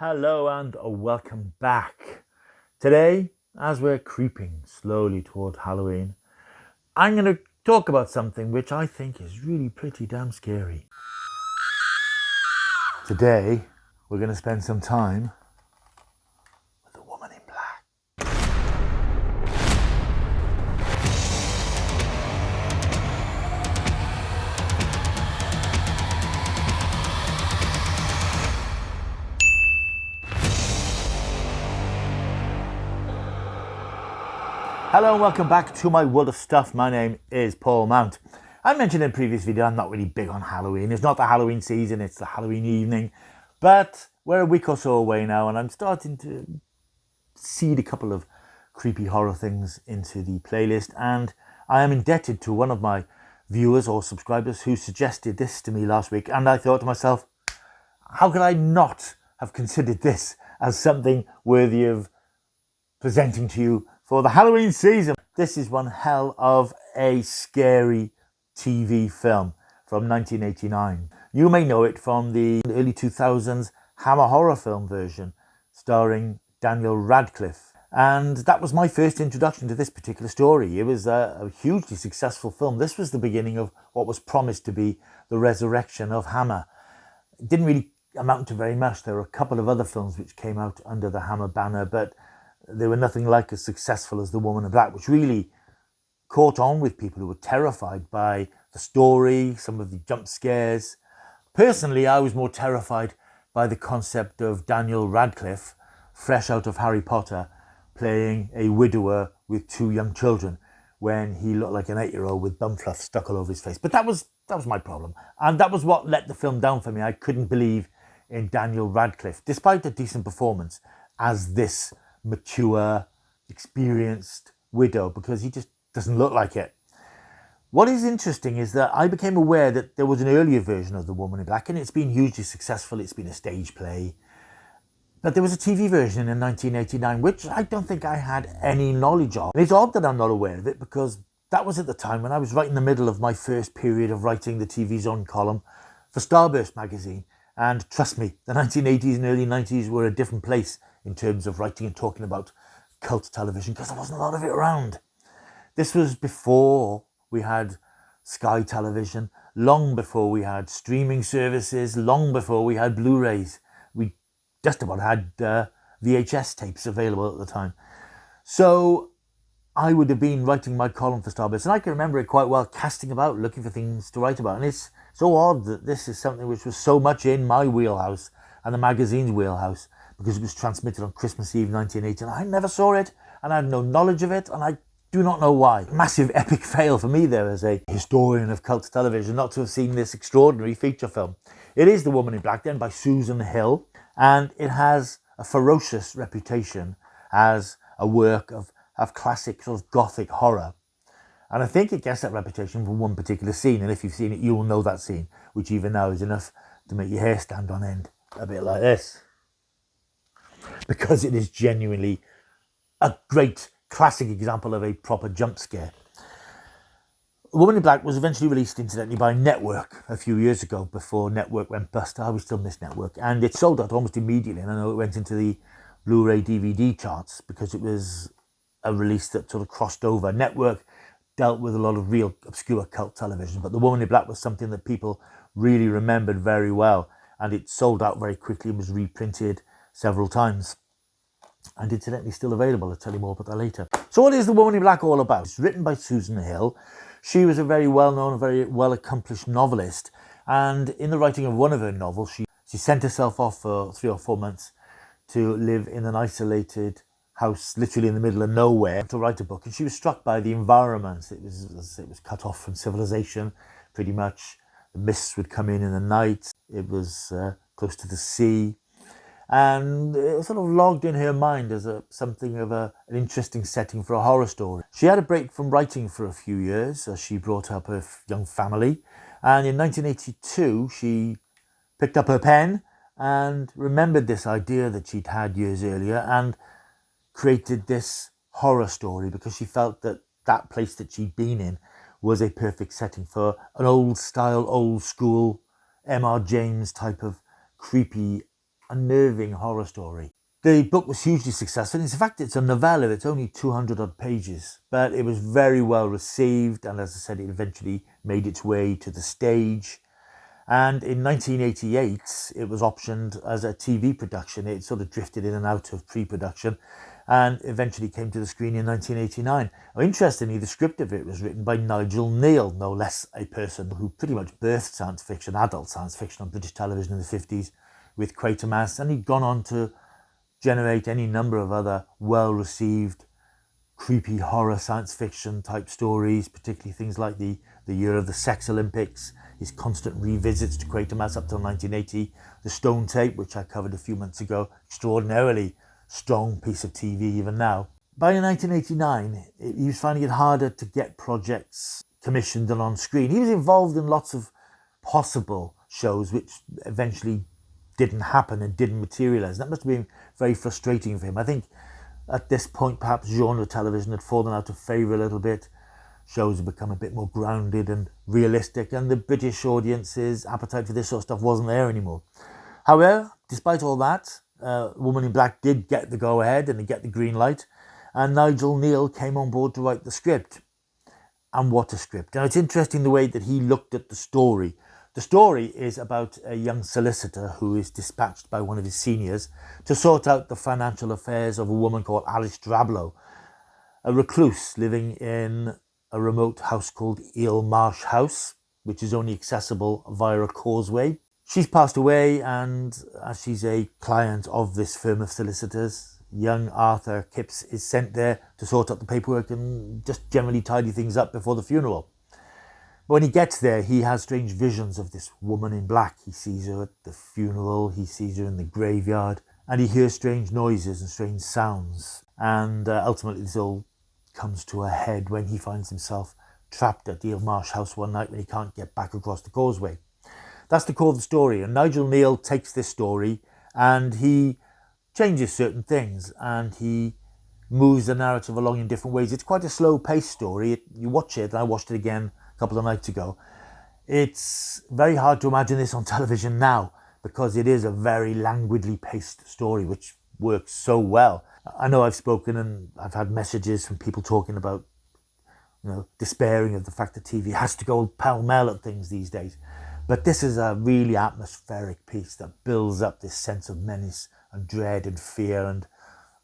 Hello and welcome back. Today, as we're creeping slowly toward Halloween, I'm going to talk about something which I think is really pretty damn scary. Today, we're going to spend some time with the woman in black. Hello and welcome back to my world of stuff. My name is Paul Mount. I mentioned in a previous video I'm not really big on Halloween. It's not the Halloween season, it's the Halloween evening. But we're a week or so away now and I'm starting to seed a couple of creepy horror things into the playlist. And I am indebted to one of my viewers or subscribers who suggested this to me last week. And I thought to myself, how could I not have considered this as something worthy of presenting to you for the Halloween season? This is one hell of a scary TV film from 1989. You may know it from the early 2000s Hammer horror film version starring Daniel Radcliffe. And that was my first introduction to this particular story. It was a hugely successful film. This was the beginning of what was promised to be the resurrection of Hammer. It didn't really amount to very much. There were a couple of other films which came out under the Hammer banner, but they were nothing like as successful as The Woman in Black, which really caught on with people who were terrified by the story, some of the jump scares. Personally, I was more terrified by the concept of Daniel Radcliffe, fresh out of Harry Potter, playing a widower with two young children when he looked like an 8-year-old with bum fluff stuck all over his face. But that was my problem. And that was what let the film down for me. I couldn't believe in Daniel Radcliffe, despite a decent performance, as this mature, experienced widow, because he just doesn't look like it. What is interesting is that I became aware that there was an earlier version of The Woman in Black, and it's been hugely successful. It's been a stage play. But there was a TV version in 1989, which I don't think I had any knowledge of. And it's odd that I'm not aware of it, because that was at the time when I was right in the middle of my first period of writing the TV Zone column for Starburst magazine. And trust me, the 1980s and early 90s were a different place in terms of writing and talking about cult television, because there wasn't a lot of it around. This was before we had Sky Television, long before we had streaming services, long before we had Blu-rays. We just about had VHS tapes available at the time. So I would have been writing my column for Starburst, and I can remember it quite well, casting about, looking for things to write about. And it's so odd that this is something which was so much in my wheelhouse and the magazine's wheelhouse, because it was transmitted on Christmas Eve 1980, and I never saw it, and I had no knowledge of it, and I do not know why. Massive epic fail for me there as a historian of cult television not to have seen this extraordinary feature film. It is The Woman in Black, then, by Susan Hill, and it has a ferocious reputation as a work of classic sort of gothic horror. And I think it gets that reputation from one particular scene, and if you've seen it, you'll know that scene, which even now is enough to make your hair stand on end, a bit like this. Because it is genuinely a great classic example of a proper jump scare. The Woman in Black was eventually released incidentally by Network a few years ago, before Network went bust. We still miss Network. And it sold out almost immediately, and I know it went into the Blu-ray DVD charts because it was a release that sort of crossed over. Network dealt with a lot of real obscure cult television, but The Woman in Black was something that people really remembered very well, and it sold out very quickly and was reprinted several times. And incidentally still available. I'll tell you more about that later. So what is The Woman in Black all about? It's written by Susan Hill. She was a very well-known, very well-accomplished novelist, and in the writing of one of her novels, she sent herself off for 3 or 4 months to live in an isolated house, literally in the middle of nowhere, to write a book. And she was struck by the environment. It was cut off from civilization, pretty much. The mists would come in the night. It was close to the sea. And it sort of logged in her mind as something of an interesting setting for a horror story. She had a break from writing for a few years as she brought up her young family. And in 1982, she picked up her pen and remembered this idea that she'd had years earlier and created this horror story, because she felt that that place that she'd been in was a perfect setting for an old style, old school M.R. James type of creepy unnerving horror story. The book was hugely successful. In fact, it's a novella. It's only 200 odd pages, but it was very well received. And as I said, it eventually made its way to the stage. And in 1988, it was optioned as a TV production. It sort of drifted in and out of pre-production and eventually came to the screen in 1989. Now, interestingly, the script of it was written by Nigel Kneale, no less a person who pretty much birthed science fiction, adult science fiction on British television in the 50s with Quatermass. And he'd gone on to generate any number of other well-received creepy horror science fiction type stories, particularly things like the Year of the Sex Olympics, his constant revisits to Quatermass up till 1980, The Stone Tape, which I covered a few months ago, extraordinarily strong piece of TV even now. By 1989, he was finding it harder to get projects commissioned and on screen. He was involved in lots of possible shows which eventually didn't happen and didn't materialize. That must have been very frustrating for him. I think at this point, perhaps genre television had fallen out of favor a little bit. Shows had become a bit more grounded and realistic, and the British audience's appetite for this sort of stuff wasn't there anymore. However, despite all that, Woman in Black did get the go-ahead and get the green light, and Nigel Kneale came on board to write the script. And what a script. Now, it's interesting the way that he looked at the story. The story is about a young solicitor who is dispatched by one of his seniors to sort out the financial affairs of a woman called Alice Drablow, a recluse living in a remote house called Eel Marsh House, which is only accessible via a causeway. She's passed away, and as she's a client of this firm of solicitors, young Arthur Kipps is sent there to sort out the paperwork and just generally tidy things up before the funeral. But when he gets there, he has strange visions of this woman in black. He sees her at the funeral, he sees her in the graveyard, and he hears strange noises and strange sounds. And ultimately this all comes to a head when he finds himself trapped at Eel Marsh House one night when he can't get back across the causeway. That's the core of the story, and Nigel Kneale takes this story and he changes certain things and he moves the narrative along in different ways. It's quite a slow-paced story. You watch it, and I watched it again a couple of nights ago. It's very hard to imagine this on television now because it is a very languidly paced story which works so well. I know I've spoken and I've had messages from people talking about, despairing of the fact that TV has to go pell-mell at things these days. But this is a really atmospheric piece that builds up this sense of menace and dread and fear and,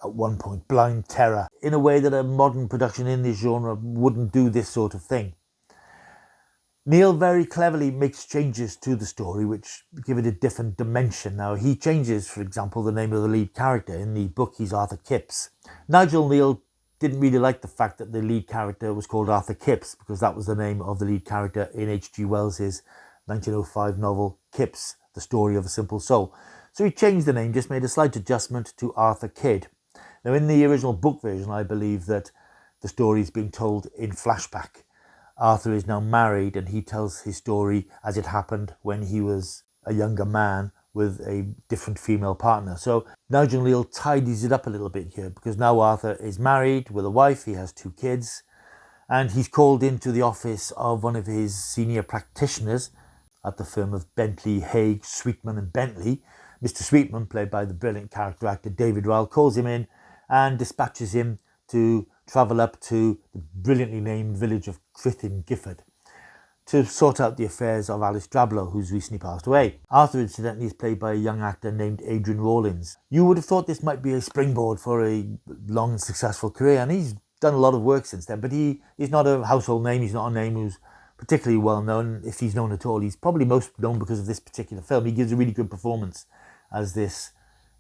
at one point, blind terror in a way that a modern production in this genre wouldn't do this sort of thing. Kneale very cleverly makes changes to the story which give it a different dimension. Now, he changes, for example, the name of the lead character. In the book, he's Arthur Kipps. Nigel Kneale didn't really like the fact that the lead character was called Arthur Kipps because that was the name of the lead character in H.G. Wells's 1905 novel Kipps, The Story of a Simple Soul. So he changed the name, just made a slight adjustment to Arthur Kidd. Now, in the original book version, I believe that the story is being told in flashback. Arthur is now married and he tells his story as it happened when he was a younger man with a different female partner. So Nigel Kneale tidies it up a little bit here because now Arthur is married with a wife, he has 2 kids, and he's called into the office of one of his senior practitioners at the firm of Bentley, Haig, Sweetman and Bentley. Mr. Sweetman, played by the brilliant character actor David Ryle, calls him in and dispatches him to travel up to the brilliantly named village of Crythin Gifford to sort out the affairs of Alice Drablow, who's recently passed away. Arthur, incidentally, is played by a young actor named Adrian Rawlins. You would have thought this might be a springboard for a long and successful career, and he's done a lot of work since then, but he's not a household name. He's not a name who's particularly well known, if he's known at all. He's probably most known because of this particular film. He gives a really good performance as this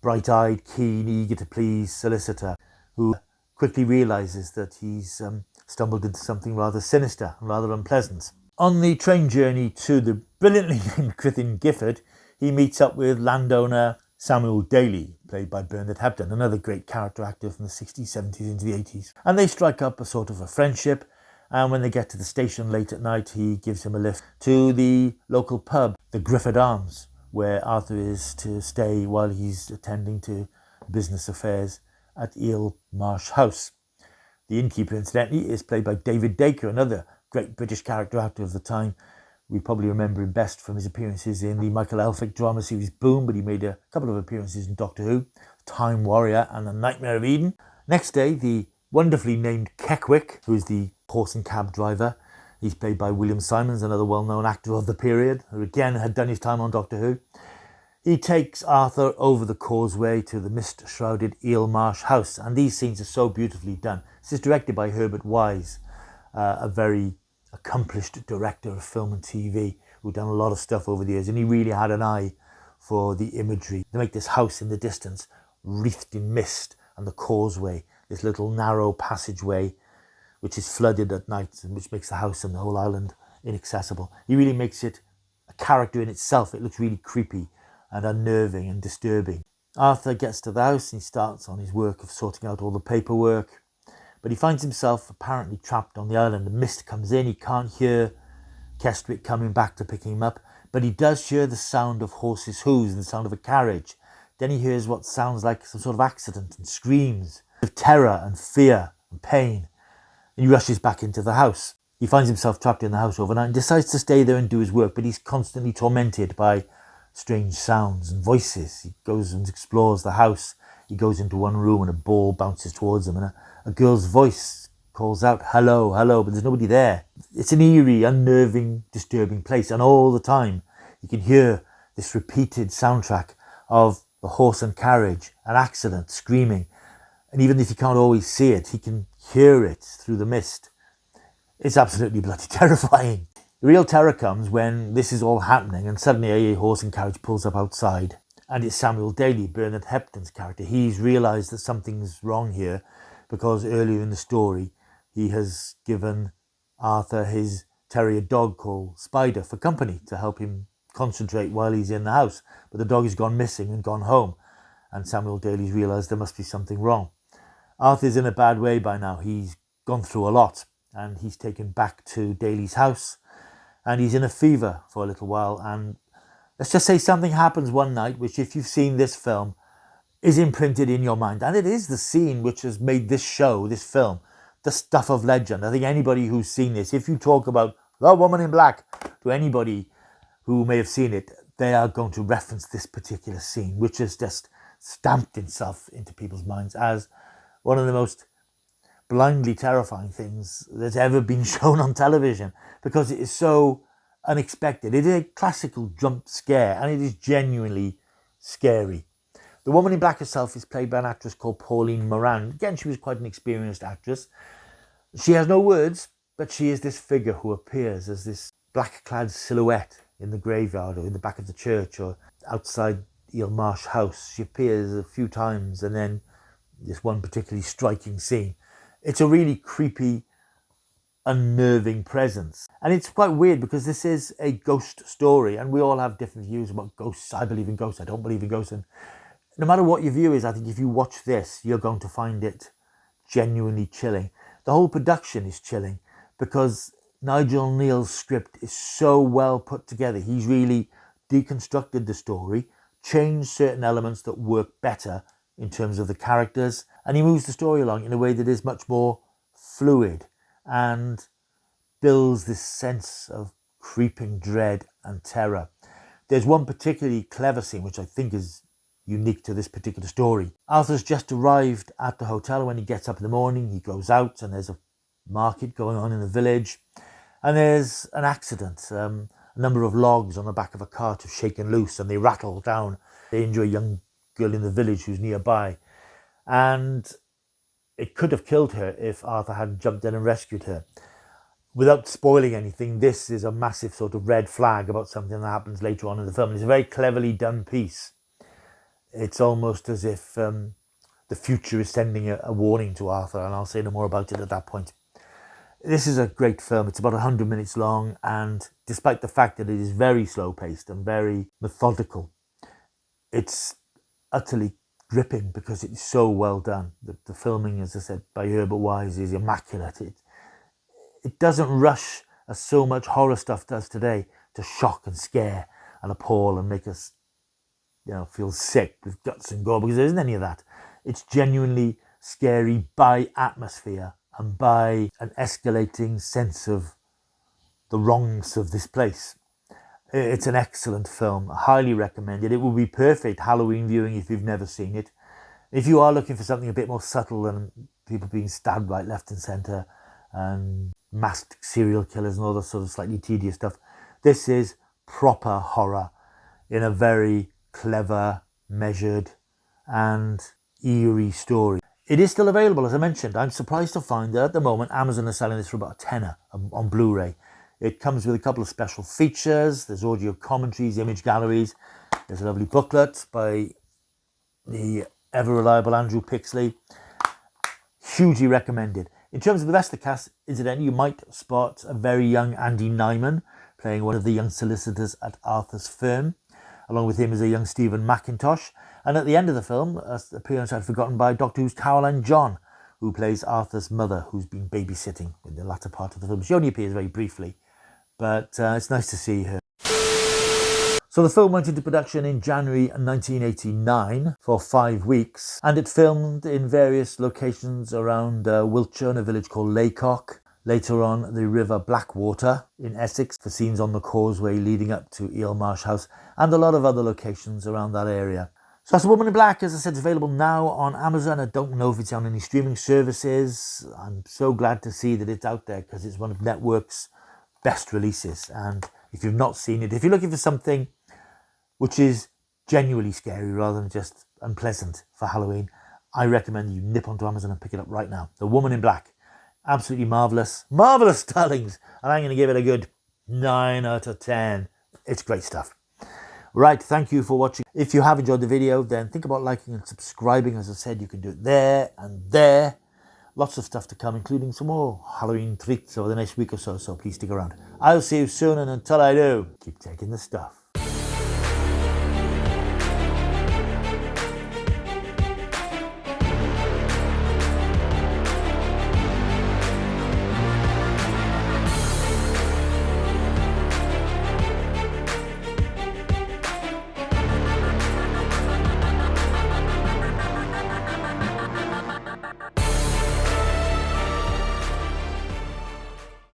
bright-eyed, keen, eager to please solicitor who quickly realises that he's stumbled into something rather sinister and rather unpleasant. On the train journey to the brilliantly named Crythin Gifford, he meets up with landowner Samuel Daly, played by Bernard Hepburn, another great character actor from the 60s, 70s into the 80s. And they strike up a sort of a friendship, and when they get to the station late at night, he gives him a lift to the local pub, the Griffith Arms, where Arthur is to stay while he's attending to business affairs at Eel Marsh House. The innkeeper, incidentally, is played by David Dacre, another great British character actor of the time, We probably remember him best from his appearances in the Michael Elphick drama series Boom, but he made a couple of appearances in Doctor Who, Time Warrior and The Nightmare of Eden. Next day, the wonderfully named Keckwick, who is the horse and cab driver. He's played by William Simons, another well-known actor of the period, who again had done his time on Doctor Who. He takes Arthur over the causeway to the mist-shrouded Eel Marsh house, and these scenes are so beautifully done. This is directed by Herbert Wise, a very accomplished director of film and TV who'd done a lot of stuff over the years, and he really had an eye for the imagery. They make this house in the distance wreathed in mist, and the causeway, this little narrow passageway which is flooded at night and which makes the house and the whole island inaccessible. He really makes it a character in itself. It looks really creepy and unnerving and disturbing. Arthur gets to the house and he starts on his work of sorting out all the paperwork, but he finds himself apparently trapped on the island. The mist comes in, he can't hear Kestwick coming back to pick him up, but he does hear the sound of horses' hooves and the sound of a carriage. Then he hears what sounds like some sort of accident and screams of terror and fear and pain. And he rushes back into the house. He finds himself trapped in the house overnight and decides to stay there and do his work, but he's constantly tormented by strange sounds and voices. He goes and explores the house. He goes into one room and a ball bounces towards him and a girl's voice calls out, "Hello, hello," but there's nobody there. It's an eerie, unnerving, disturbing place, and all the time you can hear this repeated soundtrack of the horse and carriage, an accident, screaming. And even if you can't always see it, he can hear it through the mist. It's absolutely bloody terrifying. The real terror comes when this is all happening and suddenly a horse and carriage pulls up outside. And it's Samuel Daly, Bernard Hepton's character. He's realised that something's wrong here because earlier in the story he has given Arthur his terrier dog called Spider for company to help him concentrate while he's in the house. But the dog has gone missing and gone home. And Samuel Daly's realised there must be something wrong. Arthur's in a bad way by now. He's gone through a lot and he's taken back to Daly's house and he's in a fever for a little while. And let's just say something happens one night, which if you've seen this film is imprinted in your mind. And it is the scene which has made this show, this film, the stuff of legend. I think anybody who's seen this, if you talk about The Woman in Black to anybody who may have seen it, they are going to reference this particular scene, which has just stamped itself into people's minds as one of the most blindly terrifying things that's ever been shown on television because it is so unexpected. It is a classical jump scare and it is genuinely scary. The Woman in Black herself is played by an actress called Pauline Moran. Again, she was quite an experienced actress. She has no words, but she is this figure who appears as this black-clad silhouette in the graveyard or in the back of the church or outside Eel Marsh house. She appears a few times and then this one particularly striking scene. It's a really creepy, unnerving presence. And it's quite weird because this is a ghost story and we all have different views about ghosts. I believe in ghosts, I don't believe in ghosts. And no matter what your view is, I think if you watch this, you're going to find it genuinely chilling. The whole production is chilling because Nigel Neal's script is so well put together. He's really deconstructed the story, changed certain elements that work better in terms of the characters, and he moves the story along in a way that is much more fluid and builds this sense of creeping dread and terror. There's one particularly clever scene which I think is unique to this particular story. Arthur's just arrived at the hotel. When he gets up in the morning, he goes out and there's a market going on in the village and there's an accident. A number of logs on the back of a cart have shaken loose and they rattle down. They injure a young girl in the village who's nearby, and it could have killed her if Arthur hadn't jumped in and rescued her. Without spoiling anything, this is a massive sort of red flag about something that happens later on in the film. It's a very cleverly done piece. It's almost as if the future is sending a warning to Arthur, and I'll say no more about it at that point. This is a great film. It's about 100 minutes long, and despite the fact that it is very slow-paced and very methodical, it's utterly gripping because it's so well done. The filming, as I said, by Herbert Wise is immaculate. It doesn't rush as so much horror stuff does today to shock and scare and appall and make us feel sick with guts and gore, because there isn't any of that. It's genuinely scary by atmosphere and by an escalating sense of the wrongness of this place. It's an excellent film, highly recommended. It will be perfect Halloween viewing if you've never seen it. If you are looking for something a bit more subtle than people being stabbed right, left and centre, and masked serial killers and all that sort of slightly tedious stuff, this is proper horror in a very clever, measured and eerie story. It is still available, as I mentioned. I'm surprised to find that at the moment Amazon is selling this for about a tenner on Blu-ray. It comes with a couple of special features. There's audio commentaries, image galleries. There's a lovely booklet by the ever-reliable Andrew Pixley. Hugely recommended. In terms of the rest of the cast, incidentally, you might spot a very young Andy Nyman playing one of the young solicitors at Arthur's firm. Along with him is a young Stephen McIntosh. And at the end of the film, appearance I'd forgotten by Doctor Who's Caroline John, who plays Arthur's mother, who's been babysitting in the latter part of the film. She only appears very briefly, but it's nice to see her. So the film went into production in January 1989 for 5 weeks, and it filmed in various locations around Wiltshire in a village called Laycock. Later on, the River Blackwater in Essex for scenes on the causeway leading up to Eel Marsh House, and a lot of other locations around that area. So that's The Woman in Black. As I said, it's available now on Amazon. I don't know if it's on any streaming services. I'm so glad to see that it's out there because it's one of Network's best releases. And if you've not seen it, if you're looking for something which is genuinely scary rather than just unpleasant for Halloween, I recommend you nip onto Amazon and pick it up right now. The Woman in Black. Absolutely marvellous. Marvellous darlings. And I'm going to give it a good 9 out of 10. It's great stuff. Right, thank you for watching. If you have enjoyed the video, then think about liking and subscribing. As I said, you can do it there and there. Lots of stuff to come, including some more Halloween treats over the next week or so, so please stick around. I'll see you soon, and until I do, keep taking the stuff.